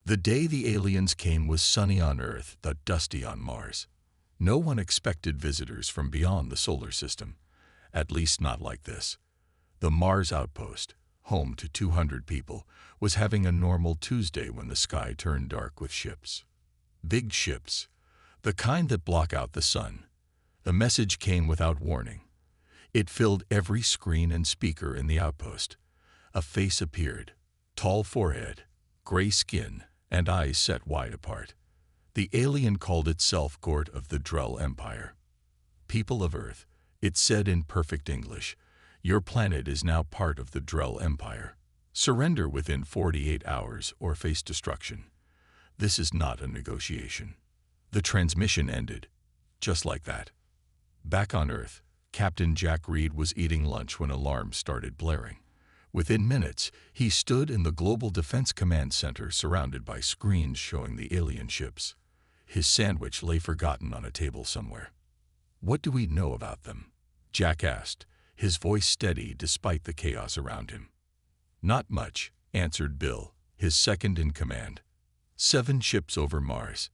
The day the aliens came was sunny on Earth, but dusty on Mars. No one expected visitors from beyond the solar system, at least not like this. The Mars outpost, home to 200 people, was having a normal Tuesday when the sky turned dark with ships. Big ships, the kind that block out the sun. The message came without warning. It filled every screen and speaker in the outpost. A face appeared, tall forehead, gray skin, and eyes set wide apart. The alien called itself Gort of the Drell Empire. People of Earth, it said in perfect English, your planet is now part of the Drell Empire. Surrender within 48 hours or face destruction. This is not a negotiation. The transmission ended, just like that. Back on Earth, Captain Jack Reed was eating lunch when alarms started blaring. Within minutes, he stood in the Global Defense Command Center surrounded by screens showing the alien ships. His sandwich lay forgotten on a table somewhere. What do we know about them? Jack asked, his voice steady despite the chaos around him. Not much, answered Bill, his second in command. 7 ships over Mars.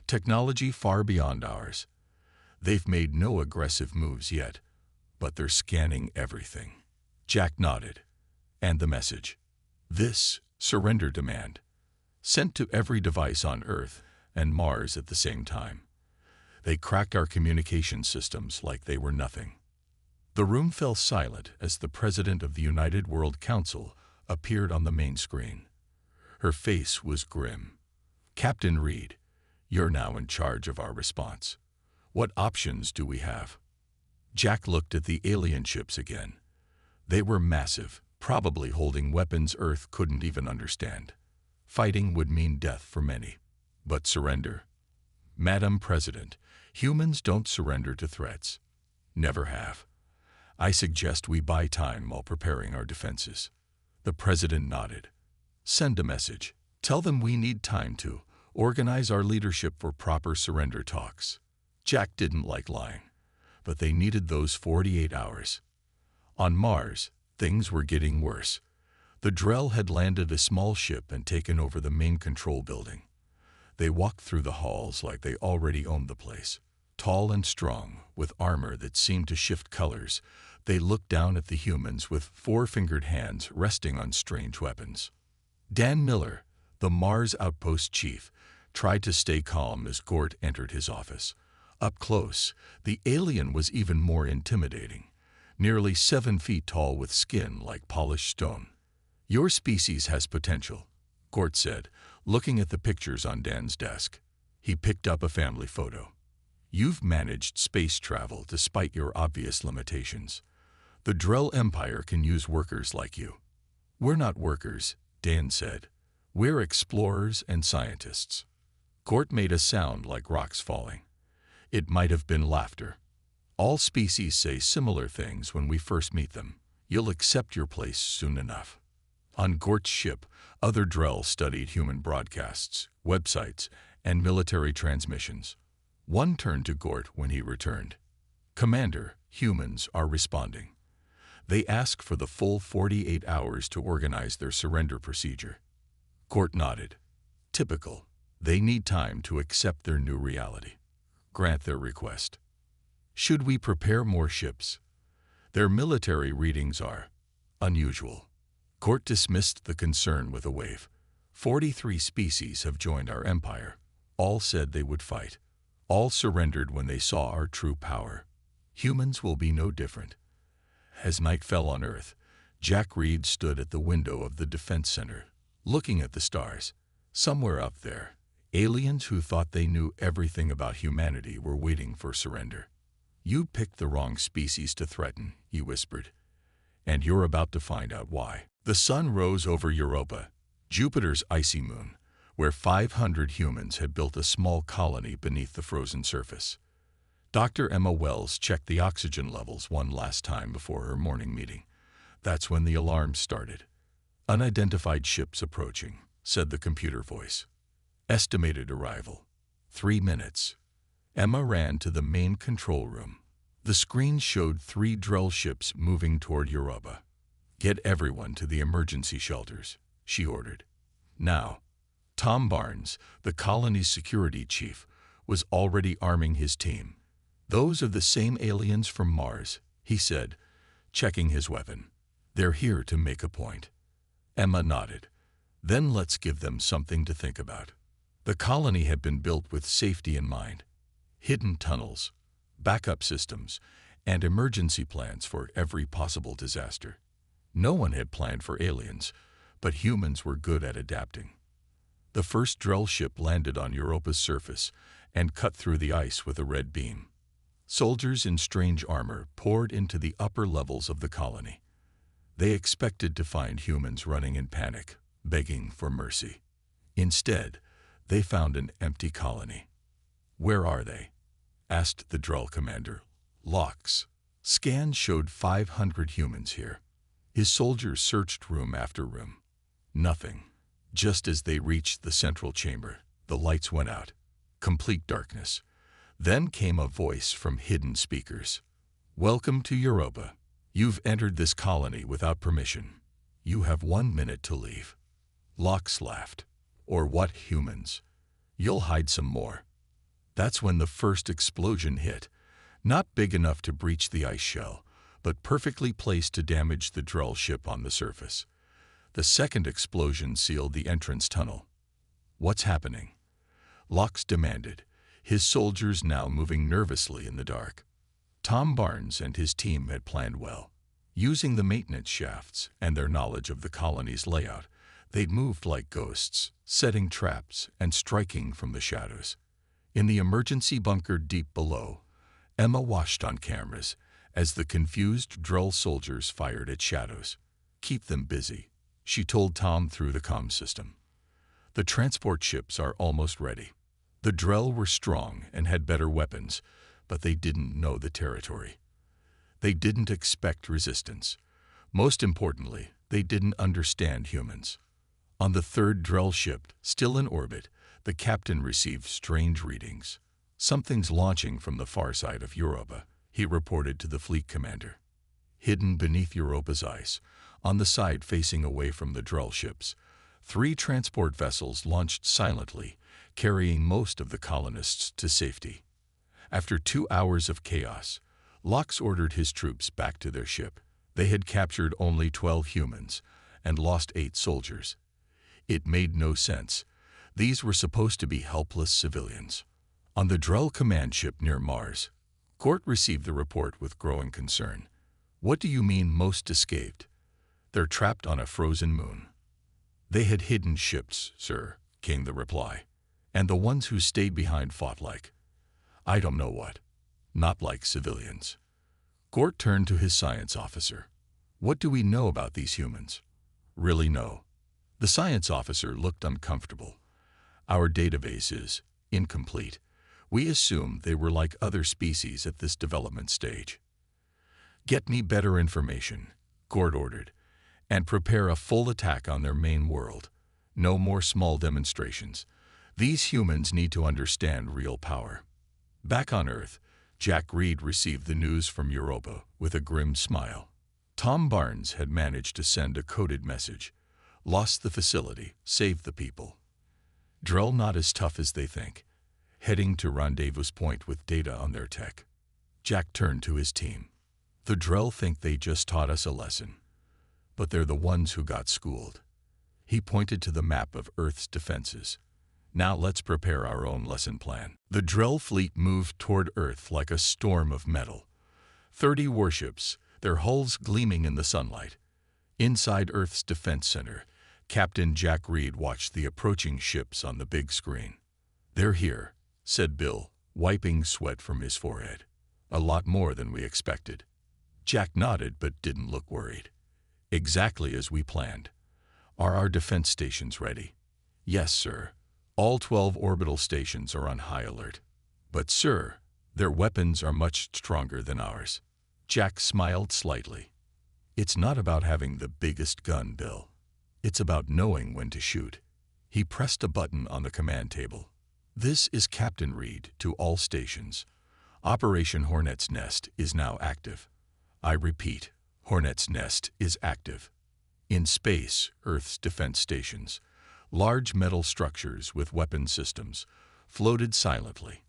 Technology far beyond ours. They've made no aggressive moves yet, but they're scanning everything. Jack nodded. And the message. This surrender demand. Sent to every device on Earth and Mars at the same time. They cracked our communication systems like they were nothing. The room fell silent as the President of the United World Council appeared on the main screen. Her face was grim. Captain Reed, you're now in charge of our response. What options do we have? Jack looked at the alien ships again. They were massive, probably holding weapons Earth couldn't even understand. Fighting would mean death for many. But surrender? Madam President, humans don't surrender to threats. Never have. I suggest we buy time while preparing our defenses. The President nodded. Send a message. Tell them we need time to organize our leadership for proper surrender talks. Jack didn't like lying, but they needed those 48 hours. On Mars, things were getting worse. The Drell had landed a small ship and taken over the main control building. They walked through the halls like they already owned the place. Tall and strong, with armor that seemed to shift colors, they looked down at the humans with 4-fingered hands resting on strange weapons. Dan Miller, the Mars outpost chief, tried to stay calm as Gort entered his office. Up close, the alien was even more intimidating. Nearly 7 feet tall with skin like polished stone. Your species has potential, Gort said, looking at the pictures on Dan's desk. He picked up a family photo. You've managed space travel despite your obvious limitations. The Drell Empire can use workers like you. We're not workers, Dan said. We're explorers and scientists. Gort made a sound like rocks falling. It might have been laughter. All species say similar things when we first meet them. You'll accept your place soon enough. On Gort's ship, other Drell studied human broadcasts, websites, and military transmissions. One turned to Gort when he returned. Commander, humans are responding. They ask for the full 48 hours to organize their surrender procedure. Gort nodded. Typical. They need time to accept their new reality. Grant their request. Should we prepare more ships? Their military readings are unusual. Gort dismissed the concern with a wave. 43 species have joined our empire. All said they would fight. All surrendered when they saw our true power. Humans will be no different. As night fell on Earth, Jack Reed stood at the window of the Defense Center, looking at the stars. Somewhere up there, aliens who thought they knew everything about humanity were waiting for surrender. You picked the wrong species to threaten, he whispered. And you're about to find out why. The sun rose over Europa, Jupiter's icy moon, where 500 humans had built a small colony beneath the frozen surface. Dr. Emma Wells checked the oxygen levels one last time before her morning meeting. That's when the alarm started. Unidentified ships approaching, said the computer voice. Estimated arrival, 3 minutes. Emma ran to the main control room. The screen showed 3 Drell ships moving toward Europa. Get everyone to the emergency shelters, she ordered. Now. Tom Barnes, the colony's security chief, was already arming his team. "Those are the same aliens from Mars," he said, checking his weapon. "They're here to make a point." Emma nodded. "Then let's give them something to think about." The colony had been built with safety in mind. Hidden tunnels, backup systems, and emergency plans for every possible disaster. No one had planned for aliens, but humans were good at adapting. The first Drell ship landed on Europa's surface and cut through the ice with a red beam. Soldiers in strange armor poured into the upper levels of the colony. They expected to find humans running in panic, begging for mercy. Instead, they found an empty colony. "Where are they?" asked the Drell commander. "Locks." Scans showed 500 humans here. His soldiers searched room after room. Nothing. Just as they reached the central chamber, the lights went out. Complete darkness. Then came a voice from hidden speakers. "Welcome to Europa. You've entered this colony without permission. You have 1 minute to leave." Locks laughed. "Or what, humans? You'll hide some more." That's when the first explosion hit. Not big enough to breach the ice shell, but perfectly placed to damage the Drell ship on the surface. The second explosion sealed the entrance tunnel. "What's happening?" Locks demanded, his soldiers now moving nervously in the dark. Tom Barnes and his team had planned well. Using the maintenance shafts and their knowledge of the colony's layout, they'd moved like ghosts, setting traps and striking from the shadows. In the emergency bunker deep below, Emma watched on cameras as the confused Drell soldiers fired at shadows. "Keep them busy," she told Tom through the comm system. "The transport ships are almost ready." The Drell were strong and had better weapons, but they didn't know the territory. They didn't expect resistance. Most importantly, they didn't understand humans. On the third Drell ship, still in orbit, the captain received strange readings. "Something's launching from the far side of Europa," he reported to the fleet commander. Hidden beneath Europa's ice, on the side facing away from the Drell ships, 3 transport vessels launched silently, carrying most of the colonists to safety. After 2 hours of chaos, Locks ordered his troops back to their ship. They had captured only 12 humans and lost 8 soldiers. It made no sense. These were supposed to be helpless civilians. On the Drell command ship near Mars, Gort received the report with growing concern. "What do you mean most escaped?" "They're trapped on a frozen moon." "They had hidden ships, sir," came the reply. "And the ones who stayed behind fought like, I don't know what. Not like civilians." Gort turned to his science officer. "What do we know about these humans?" "Really no." The science officer looked uncomfortable. "Our database is incomplete. We assume they were like other species at this development stage." "Get me better information," Gort ordered, "and prepare a full attack on their main world. No more small demonstrations. These humans need to understand real power." Back on Earth, Jack Reed received the news from Europa with a grim smile. Tom Barnes had managed to send a coded message. "Lost the facility, saved the people. Drell not as tough as they think. Heading to rendezvous point with data on their tech." Jack turned to his team. "The Drell think they just taught us a lesson, but they're the ones who got schooled." He pointed to the map of Earth's defenses. "Now let's prepare our own lesson plan." The Drell fleet moved toward Earth like a storm of metal. 30 warships, their hulls gleaming in the sunlight. Inside Earth's defense center, Captain Jack Reed watched the approaching ships on the big screen. "They're here," said Bill, wiping sweat from his forehead. "A lot more than we expected." Jack nodded but didn't look worried. "Exactly as we planned. Are our defense stations ready?" "Yes, sir. All 12 orbital stations are on high alert." "But, sir, their weapons are much stronger than ours." Jack smiled slightly. "It's not about having the biggest gun, Bill. It's about knowing when to shoot." He pressed a button on the command table. "This is Captain Reed to all stations. Operation Hornet's Nest is now active. I repeat, Hornet's Nest is active. In space, Earth's defense stations. Large metal structures with weapon systems floated silently.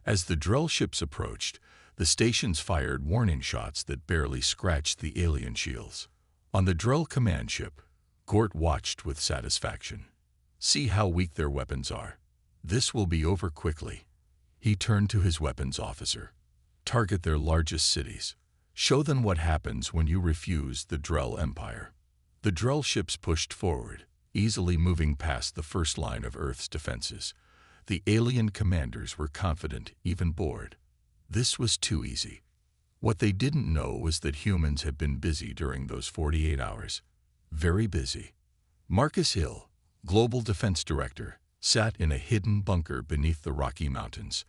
As the Drell ships approached, the stations fired warning shots that barely scratched the alien shields. On the Drell command ship, Gort watched with satisfaction. See how weak their weapons are. This will be over quickly. He turned to his weapons officer. Target their largest cities. Show them what happens when you refuse the Drell Empire. The Drell ships pushed forward, easily moving past the first line of Earth's defenses. The alien commanders were confident, even bored. This was too easy. What they didn't know was that humans had been busy during those 48 hours. Very busy. Marcus Hill, Global Defense Director, sat in a hidden bunker beneath the Rocky Mountains.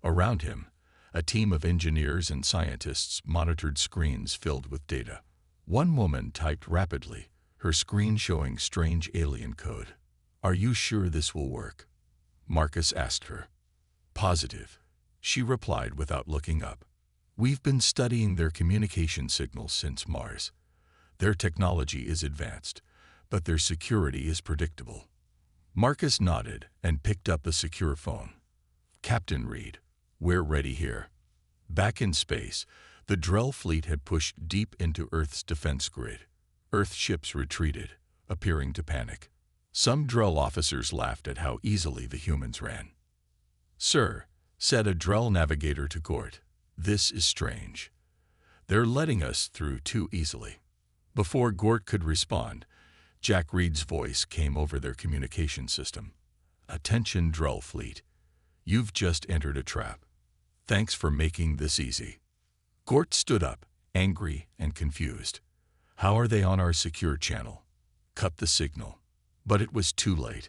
Around him, a team of engineers and scientists monitored screens filled with data. One woman typed rapidly, her screen showing strange alien code. "Are you sure this will work?" Marcus asked her. "Positive," she replied without looking up. "We've been studying their communication signals since Mars. Their technology is advanced, but their security is predictable." Marcus nodded and picked up a secure phone. "Captain Reed, we're ready here." Back in space, the Drell fleet had pushed deep into Earth's defense grid. Earth ships retreated, appearing to panic. Some Drell officers laughed at how easily the humans ran. "Sir," said a Drell navigator to Gort, "this is strange. They're letting us through too easily." Before Gort could respond, Jack Reed's voice came over their communication system. "Attention, Drell fleet. You've just entered a trap. Thanks for making this easy." Gort stood up, angry and confused. "How are they on our secure channel?" "Cut the signal." But it was too late.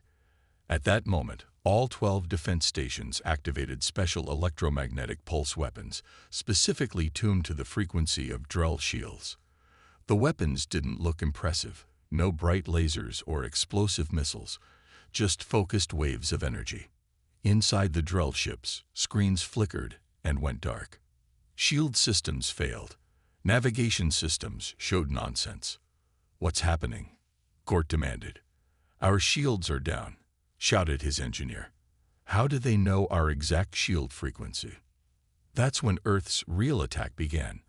At that moment, all 12 defense stations activated special electromagnetic pulse weapons, specifically tuned to the frequency of Drell shields. The weapons didn't look impressive. No bright lasers or explosive missiles, just focused waves of energy. Inside the Drell ships, screens flickered and went dark. Shield systems failed. Navigation systems showed nonsense. "What's happening?" Gort demanded. "Our shields are down," shouted his engineer. "How do they know our exact shield frequency?" That's when Earth's real attack began.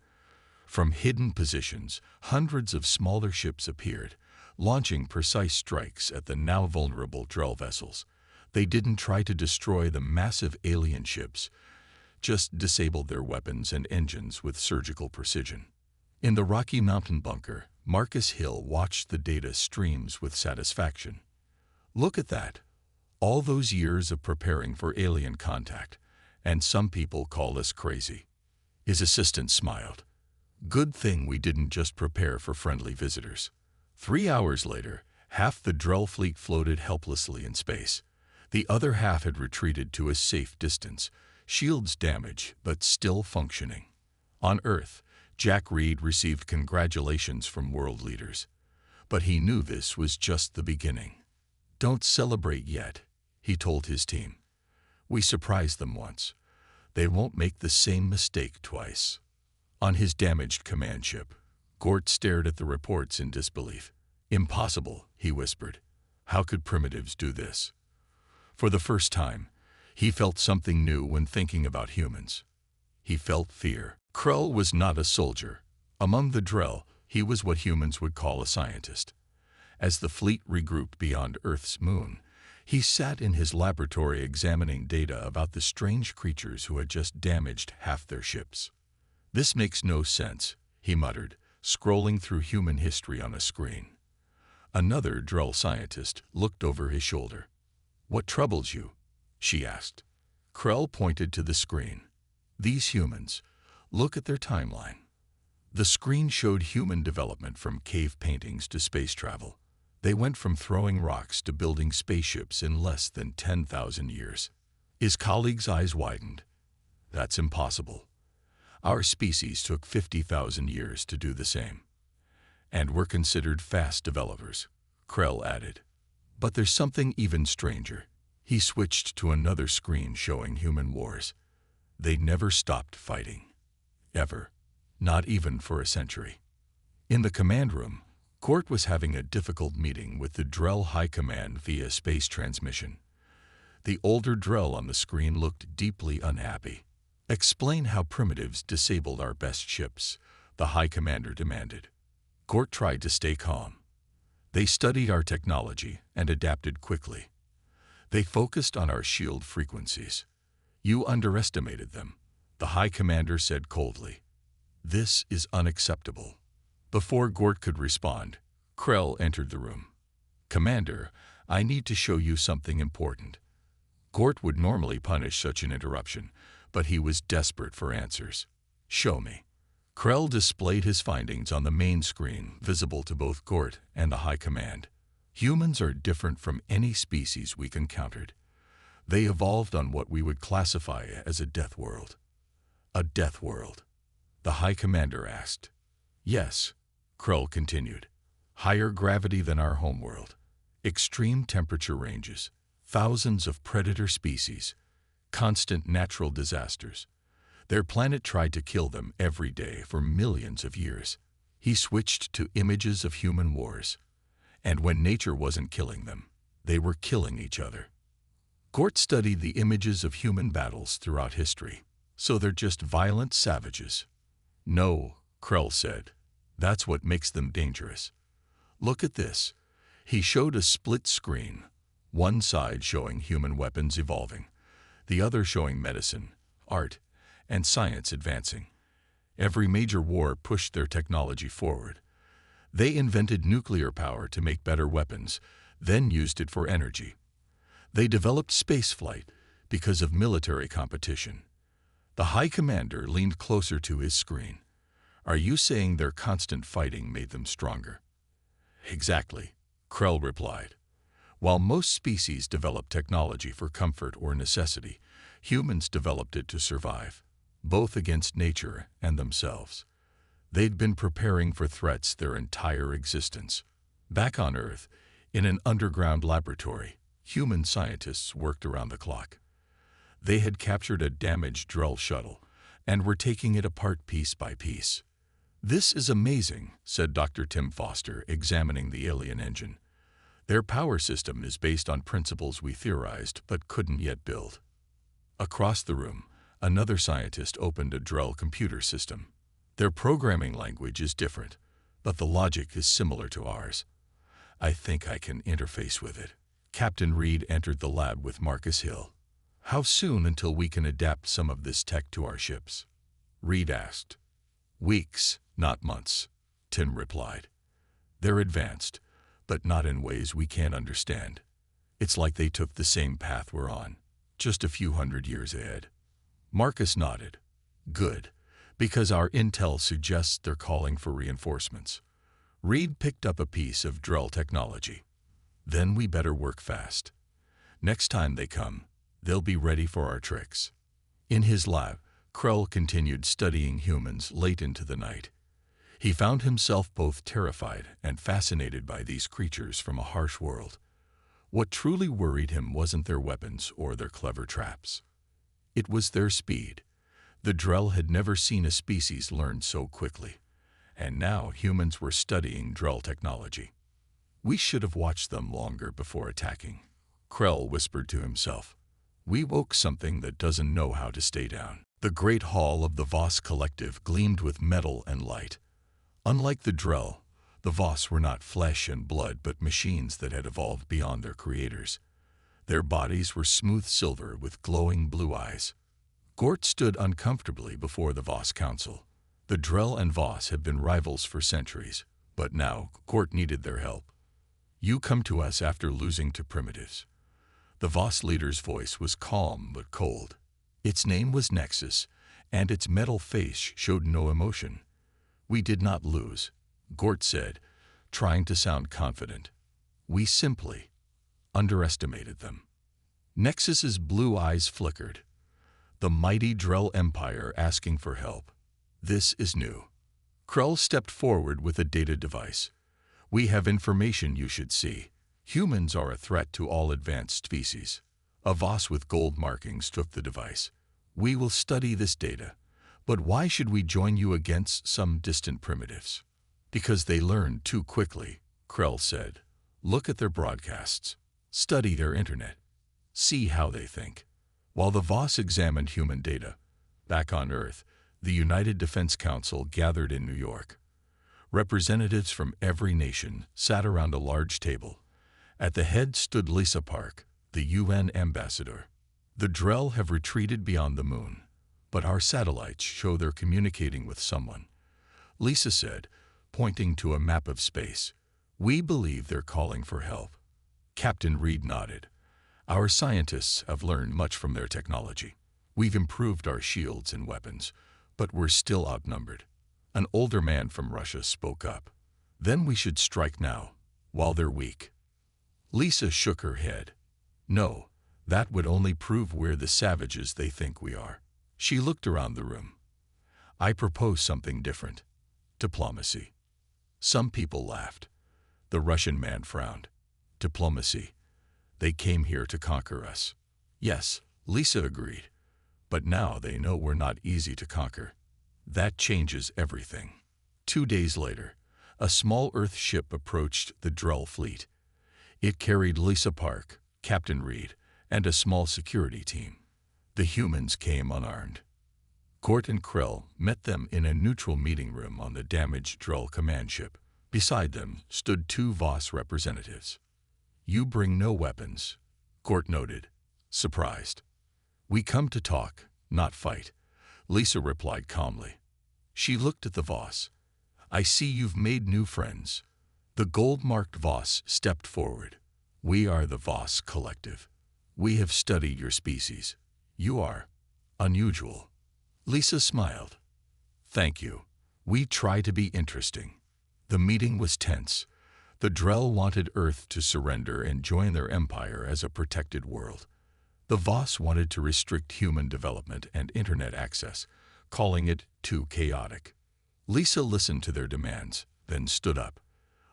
From hidden positions, hundreds of smaller ships appeared, launching precise strikes at the now vulnerable Drell vessels. They didn't try to destroy the massive alien ships, just disabled their weapons and engines with surgical precision. In the Rocky Mountain bunker, Marcus Hill watched the data streams with satisfaction. "Look at that. All those years of preparing for alien contact, and some people call us crazy." His assistant smiled. "Good thing we didn't just prepare for friendly visitors." 3 hours later, half the Drell fleet floated helplessly in space. The other half had retreated to a safe distance, shields damaged but still functioning. On Earth, Jack Reed received congratulations from world leaders. But he knew this was just the beginning. "Don't celebrate yet," he told his team. "We surprised them once. They won't make the same mistake twice." On his damaged command ship, Gort stared at the reports in disbelief. "Impossible," he whispered. "How could primitives do this?" For the first time, he felt something new when thinking about humans. He felt fear. Krell was not a soldier. Among the Drell, he was what humans would call a scientist. As the fleet regrouped beyond Earth's moon, he sat in his laboratory examining data about the strange creatures who had just damaged half their ships. "This makes no sense," he muttered, scrolling through human history on a screen. Another Drell scientist looked over his shoulder. "What troubles you?" she asked. Krell pointed to the screen. "These humans. Look at their timeline." The screen showed human development from cave paintings to space travel. They went from throwing rocks to building spaceships in less than 10,000 years. His colleague's eyes widened. "That's impossible. Our species took 50,000 years to do the same. And we're considered fast developers," Krell added. "But there's something even stranger." He switched to another screen showing human wars. They never stopped fighting. Ever. Not even for a century. In the command room, Gort was having a difficult meeting with the Drell High Command via space transmission. The older Drell on the screen looked deeply unhappy. "Explain how primitives disabled our best ships," the High Commander demanded. Gort tried to stay calm. "They studied our technology and adapted quickly. They focused on our shield frequencies. You underestimated them," the High Commander said coldly. "This is unacceptable." Before Gort could respond, Krell entered the room. "Commander, I need to show you something important." Gort would normally punish such an interruption, but he was desperate for answers. "Show me." Krell displayed his findings on the main screen, visible to both Gort and the High Command. "Humans are different from any species we've encountered. They evolved on what we would classify as a death world." "A death world?" the High Commander asked. "Yes," Krell continued. "Higher gravity than our homeworld, extreme temperature ranges, thousands of predator species, constant natural disasters. Their planet tried to kill them every day for millions of years." He switched to images of human wars. "And when nature wasn't killing them, they were killing each other." Gort studied the images of human battles throughout history. "So they're just violent savages?" "No," Krell said. "That's what makes them dangerous. Look at this." He showed a split screen, one side showing human weapons evolving, the other showing medicine, art, and science advancing. Every major war pushed their technology forward. They invented nuclear power to make better weapons, then used it for energy. They developed spaceflight because of military competition. The High Commander leaned closer to his screen. "Are you saying their constant fighting made them stronger?" "Exactly," Krell replied. "While most species develop technology for comfort or necessity, humans developed it to survive, both against nature and themselves. They'd been preparing for threats their entire existence." Back on Earth, in an underground laboratory, human scientists worked around the clock. They had captured a damaged Drell shuttle and were taking it apart piece by piece. "This is amazing," said Dr. Tim Foster, examining the alien engine. "Their power system is based on principles we theorized but couldn't yet build." Across the room, another scientist opened a Drell computer system. "Their programming language is different, but the logic is similar to ours. I think I can interface with it." Captain Reed entered the lab with Marcus Hill. "How soon until we can adapt some of this tech to our ships?" Reed asked. "Weeks, not months," Tim replied. "They're advanced, but not in ways we can't understand. It's like they took the same path we're on, just a few hundred years ahead." Marcus nodded. "Good, because our intel suggests they're calling for reinforcements." Reed picked up a piece of Drell technology. "Then we better work fast. Next time they come, they'll be ready for our tricks." In his lab, Krell continued studying humans late into the night. He found himself both terrified and fascinated by these creatures from a harsh world. What truly worried him wasn't their weapons or their clever traps. It was their speed. The Drell had never seen a species learn so quickly, and now humans were studying Drell technology. "We should have watched them longer before attacking," Krell whispered to himself. "We woke something that doesn't know how to stay down." The great hall of the Voss Collective gleamed with metal and light. Unlike the Drell, the Voss were not flesh and blood but machines that had evolved beyond their creators. Their bodies were smooth silver with glowing blue eyes. Gort stood uncomfortably before the Voss Council. The Drell and Voss had been rivals for centuries, but now Gort needed their help. "You come to us after losing to primitives." The Voss leader's voice was calm but cold. Its name was Nexus, and its metal face showed no emotion. "We did not lose," Gort said, trying to sound confident. "We simply underestimated them." Nexus's blue eyes flickered. "The mighty Drell Empire asking for help. This is new." Krell stepped forward with a data device. "We have information you should see. Humans are a threat to all advanced species." A Voss with gold markings took the device. "We will study this data. But why should we join you against some distant primitives?" Because they learn too quickly, Krell said. Look at their broadcasts. Study their internet. See how they think. While the Voss examined human data, back on Earth, the United Defense Council gathered in New York. Representatives from every nation sat around a large table. At the head stood Lisa Park, the UN ambassador. The Drell have retreated beyond the moon, but our satellites show they're communicating with someone. Lisa said, pointing to a map of space. We believe they're calling for help. Captain Reed nodded. Our scientists have learned much from their technology. We've improved our shields and weapons, but we're still outnumbered. An older man from Russia spoke up. Then we should strike now, while they're weak. Lisa shook her head. No, that would only prove we're the savages they think we are. She looked around the room. I propose something different. Diplomacy. Some people laughed. The Russian man frowned. Diplomacy. They came here to conquer us. Yes, Lisa agreed. But now they know we're not easy to conquer. That changes everything. 2 days later, a small Earth ship approached the Drell fleet. It carried Lisa Park, Captain Reed, and a small security team. The humans came unarmed. Court and Krell met them in a neutral meeting room on the damaged Drell command ship. Beside them stood 2 Voss representatives. You bring no weapons, Court noted, surprised. We come to talk, not fight, Lisa replied calmly. She looked at the Voss. I see you've made new friends. The gold-marked Voss stepped forward. We are the Voss Collective. We have studied your species. You are unusual. Lisa smiled. Thank you. We try to be interesting. The meeting was tense. The Drell wanted Earth to surrender and join their empire as a protected world. The Voss wanted to restrict human development and internet access, calling it too chaotic. Lisa listened to their demands, then stood up.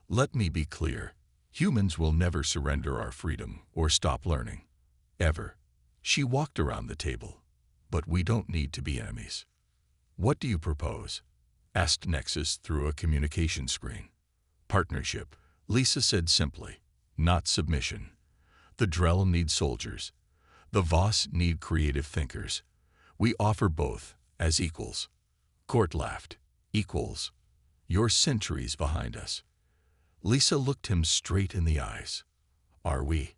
Let me be clear. Humans will never surrender our freedom or stop learning. Ever. She walked around the table. But we don't need to be enemies. What do you propose? Asked Nexus through a communication screen. Partnership, Lisa said simply, not submission. The Drell need soldiers. The Voss need creative thinkers. We offer both, as equals. Court laughed. Equals. You're centuries behind us. Lisa looked him straight in the eyes. Are we?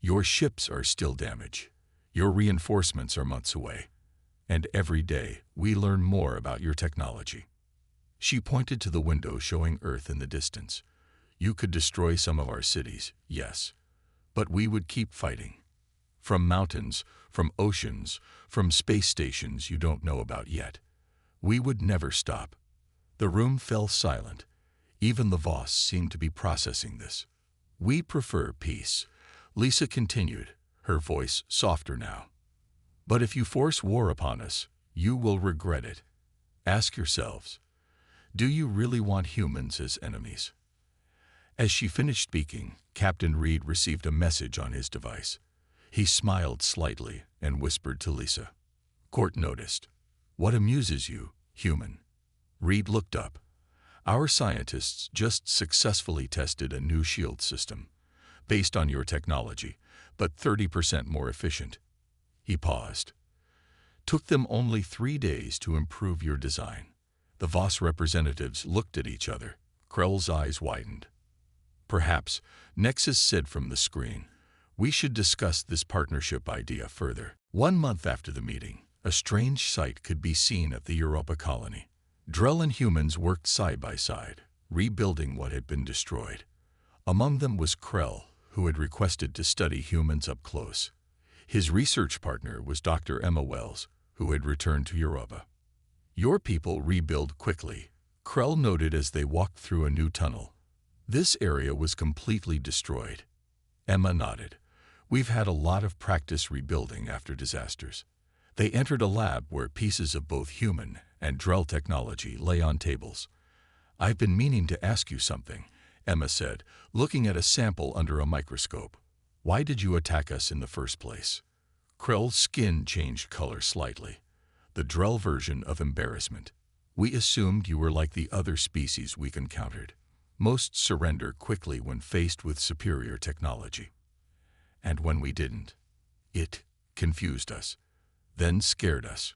Your ships are still damaged. Your reinforcements are months away. And every day, we learn more about your technology. She pointed to the window showing Earth in the distance. You could destroy some of our cities, yes. But we would keep fighting. From mountains, from oceans, from space stations you don't know about yet. We would never stop. The room fell silent. Even the Voss seemed to be processing this. We prefer peace, Lisa continued, her voice softer now. But if you force war upon us, you will regret it. Ask yourselves, do you really want humans as enemies? As she finished speaking, Captain Reed received a message on his device. He smiled slightly and whispered to Lisa. Court noticed. What amuses you, human? Reed looked up. Our scientists just successfully tested a new shield system, based on your technology, but 30% more efficient. He paused. Took them only 3 days to improve your design. The Voss representatives looked at each other. Krell's eyes widened. Perhaps, Nexus said from the screen, we should discuss this partnership idea further. 1 month after the meeting, a strange sight could be seen at the Europa colony. Drell and humans worked side by side, rebuilding what had been destroyed. Among them was Krell, who had requested to study humans up close. His research partner was Dr. Emma Wells, who had returned to Europa. Your people rebuild quickly, Krell noted as they walked through a new tunnel. This area was completely destroyed. Emma nodded. We've had a lot of practice rebuilding after disasters. They entered a lab where pieces of both human and Drell technology lay on tables. I've been meaning to ask you something, Emma said, looking at a sample under a microscope. Why did you attack us in the first place? Krell's skin changed color slightly. The Drell version of embarrassment. We assumed you were like the other species we've encountered. Most surrender quickly when faced with superior technology. And when we didn't, it confused us, then scared us.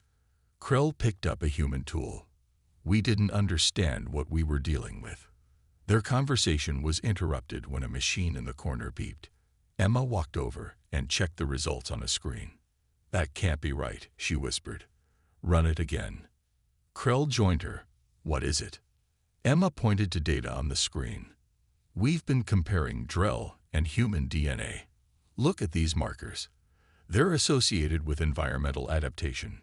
Krell picked up a human tool. We didn't understand what we were dealing with. Their conversation was interrupted when a machine in the corner beeped. Emma walked over and checked the results on a screen. "That can't be right," she whispered. "Run it again." Krell joined her. "What is it?" Emma pointed to data on the screen. "We've been comparing Drell and human DNA. Look at these markers. They're associated with environmental adaptation."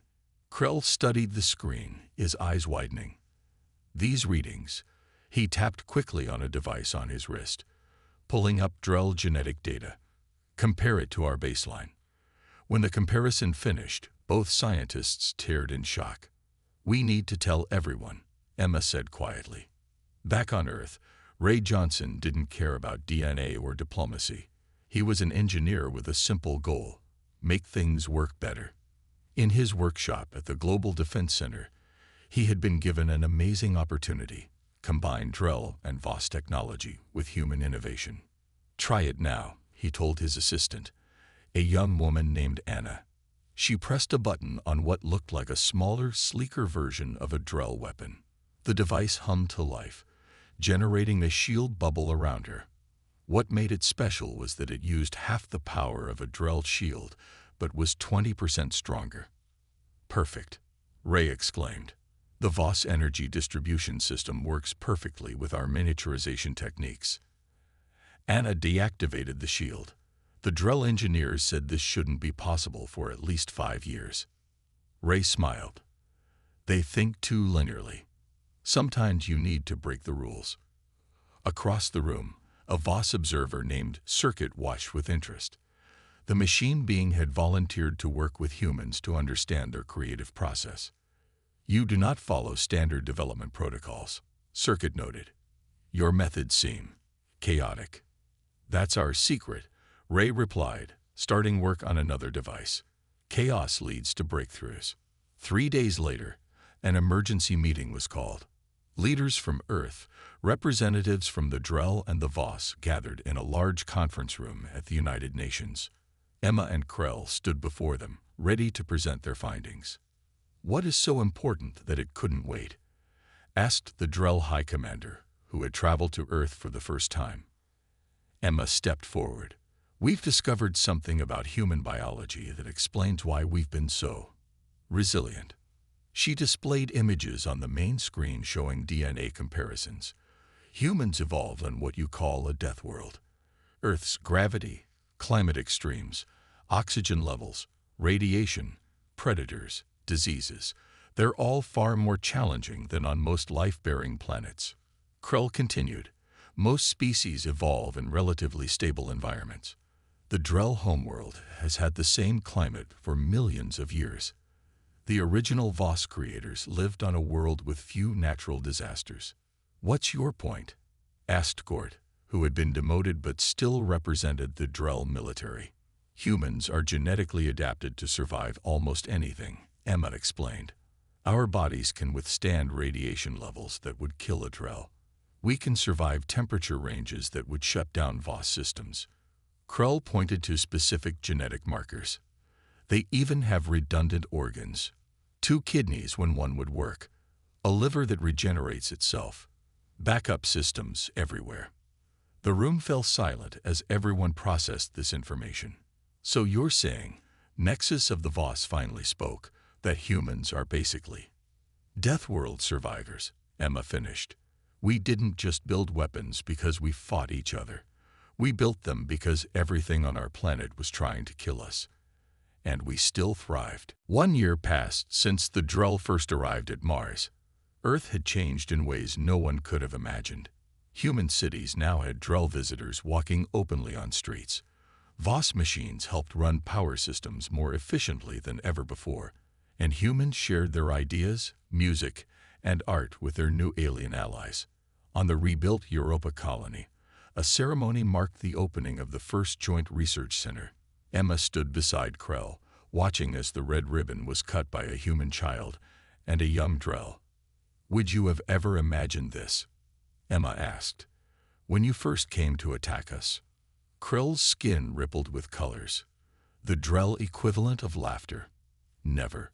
Krell studied the screen, his eyes widening. "These readings," he tapped quickly on a device on his wrist, pulling up Drell genetic data. "Compare it to our baseline." When the comparison finished, both scientists stared in shock. "We need to tell everyone," Emma said quietly. Back on Earth, Ray Johnson didn't care about DNA or diplomacy. He was an engineer with a simple goal: make things work better. In his workshop at the Global Defense Center, he had been given an amazing opportunity: combine Drell and Voss technology with human innovation. "Try it now," he told his assistant, a young woman named Anna. She pressed a button on what looked like a smaller, sleeker version of a Drell weapon. The device hummed to life, generating a shield bubble around her. What made it special was that it used half the power of a Drell shield, but was 20% stronger. "Perfect," Ray exclaimed. "The Voss energy distribution system works perfectly with our miniaturization techniques." Anna deactivated the shield. "The Drell engineers said this shouldn't be possible for at least 5 years." Ray smiled. "They think too linearly. Sometimes you need to break the rules." Across the room, a Voss observer named Circuit watched with interest. The machine being had volunteered to work with humans to understand their creative process. "You do not follow standard development protocols," Circuit noted. "Your methods seem chaotic." "That's our secret," Ray replied, starting work on another device. "Chaos leads to breakthroughs." 3 days later, an emergency meeting was called. Leaders from Earth, representatives from the Drell and the Voss gathered in a large conference room at the United Nations. Emma and Krell stood before them, ready to present their findings. "What is so important that it couldn't wait?" asked the Drell High Commander, who had traveled to Earth for the first time. Emma stepped forward. "We've discovered something about human biology that explains why we've been so resilient." She displayed images on the main screen showing DNA comparisons. Humans evolved on what you call a death world. Earth's gravity, climate extremes, oxygen levels, radiation, predators, diseases, they're all far more challenging than on most life-bearing planets. Krell continued, "Most species evolve in relatively stable environments. The Drell homeworld has had the same climate for millions of years. The original Voss creators lived on a world with few natural disasters." "What's your point?" asked Gort, who had been demoted but still represented the Drell military. "Humans are genetically adapted to survive almost anything," Emma explained. "Our bodies can withstand radiation levels that would kill a Drell. We can survive temperature ranges that would shut down Voss systems." Krell pointed to specific genetic markers. "They even have redundant organs. 2 kidneys when one would work. A liver that regenerates itself. Backup systems everywhere." The room fell silent as everyone processed this information. "So you're saying," Nexus of the Voss finally spoke, "that humans are basically Death World survivors," Emma finished. "We didn't just build weapons because we fought each other. We built them because everything on our planet was trying to kill us. And we still thrived." 1 year passed since the Drell first arrived at Mars. Earth had changed in ways no one could have imagined. Human cities now had Drell visitors walking openly on streets. Voss machines helped run power systems more efficiently than ever before, and humans shared their ideas, music, and art with their new alien allies. On the rebuilt Europa colony, a ceremony marked the opening of the first joint research center. Emma stood beside Krell, watching as the red ribbon was cut by a human child and a young Drell. Would you have ever imagined this? Emma asked. When you first came to attack us. Krill's skin rippled with colors. The Drell equivalent of laughter. Never.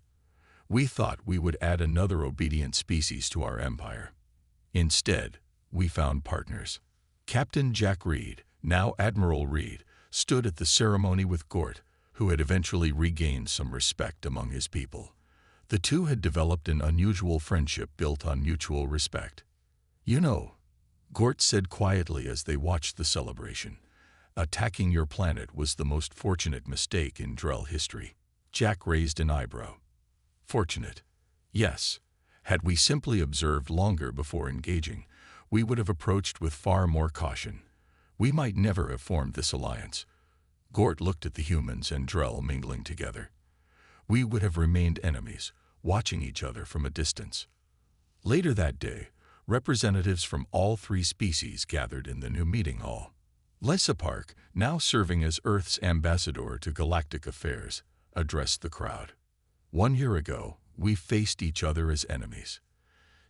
We thought we would add another obedient species to our empire. Instead, we found partners. Captain Jack Reed, now Admiral Reed, stood at the ceremony with Gort, who had eventually regained some respect among his people. The two had developed an unusual friendship built on mutual respect. You know, Gort said quietly as they watched the celebration, attacking your planet was the most fortunate mistake in Drell history. Jack raised an eyebrow. Fortunate? Yes. Had we simply observed longer before engaging, we would have approached with far more caution. We might never have formed this alliance. Gort looked at the humans and Drell mingling together. We would have remained enemies, watching each other from a distance. Later that day, representatives from all three species gathered in the new meeting hall. Lysa Park, now serving as Earth's ambassador to galactic affairs, addressed the crowd. 1 year ago, we faced each other as enemies.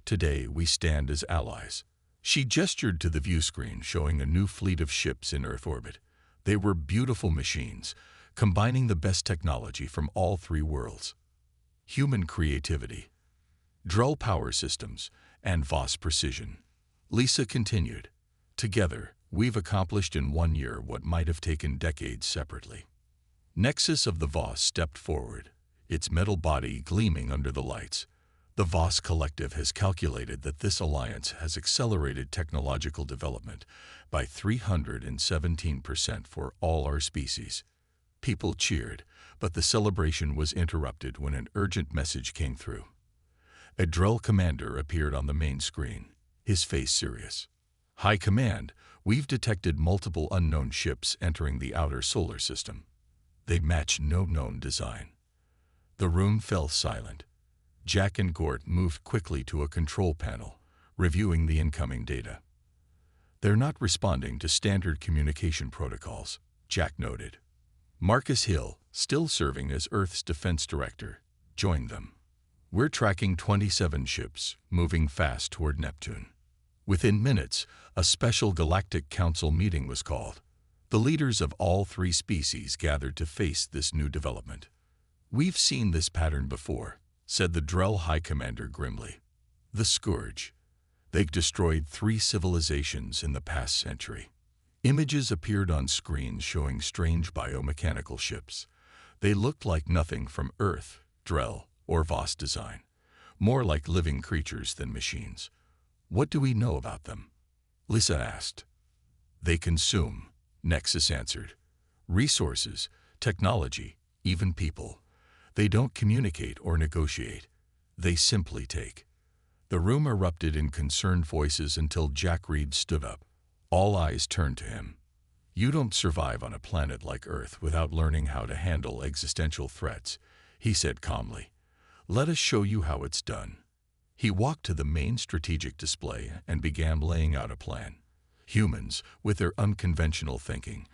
Today, we stand as allies. She gestured to the view screen showing a new fleet of ships in Earth orbit. They were beautiful machines, combining the best technology from all three worlds. Human creativity, Drell power systems, and Voss precision. Lysa continued. Together, we've accomplished in 1 year what might have taken decades separately. Nexus of the Voss stepped forward, its metal body gleaming under the lights. The Voss Collective has calculated that this alliance has accelerated technological development by 317% for all our species. People cheered, but the celebration was interrupted when an urgent message came through. A Drell commander appeared on the main screen, his face serious. High Command, we've detected multiple unknown ships entering the outer solar system. They match no known design. The room fell silent. Jack and Gort moved quickly to a control panel, reviewing the incoming data. They're not responding to standard communication protocols, Jack noted. Marcus Hill, still serving as Earth's defense director, joined them. We're tracking 27 ships, moving fast toward Neptune. Within minutes, a special Galactic Council meeting was called. The leaders of all three species gathered to face this new development. We've seen this pattern before, said the Drell High Commander grimly. The Scourge. They've destroyed 3 civilizations in the past century. Images appeared on screens showing strange biomechanical ships. They looked like nothing from Earth, Drell, or Voss design. More like living creatures than machines. What do we know about them? Lysa asked. They consume, Nexus answered. Resources, technology, even people. They don't communicate or negotiate. They simply take. The room erupted in concerned voices until Jack Reed stood up. All eyes turned to him. You don't survive on a planet like Earth without learning how to handle existential threats, he said calmly. Let us show you how it's done. He walked to the main strategic display and began laying out a plan. Humans, with their unconventional thinking,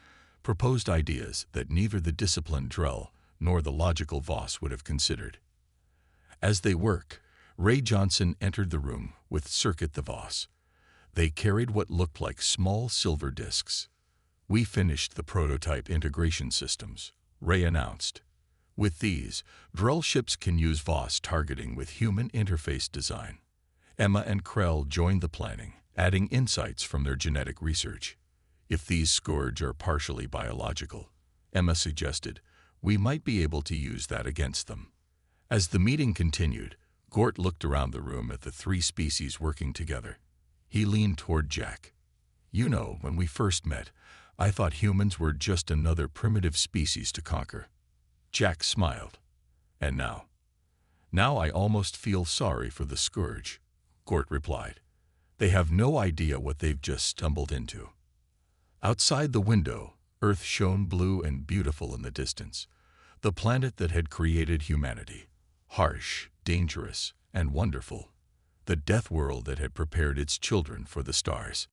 proposed ideas that neither the disciplined Drell nor the logical Voss would have considered. As they worked, Ray Johnson entered the room with Circuit the Voss. They carried what looked like small silver discs. We finished the prototype integration systems, Ray announced. With these, Drell ships can use Voss targeting with human interface design. Emma and Krell joined the planning, adding insights from their genetic research. If these Scourge are partially biological, Emma suggested, we might be able to use that against them. As the meeting continued, Gort looked around the room at the three species working together. He leaned toward Jack. You know, when we first met, I thought humans were just another primitive species to conquer. Jack smiled. And now? Now I almost feel sorry for the Scourge, Gort replied. They have no idea what they've just stumbled into. Outside the window, Earth shone blue and beautiful in the distance, the planet that had created humanity. Harsh, dangerous, and wonderful. The death world that had prepared its children for the stars.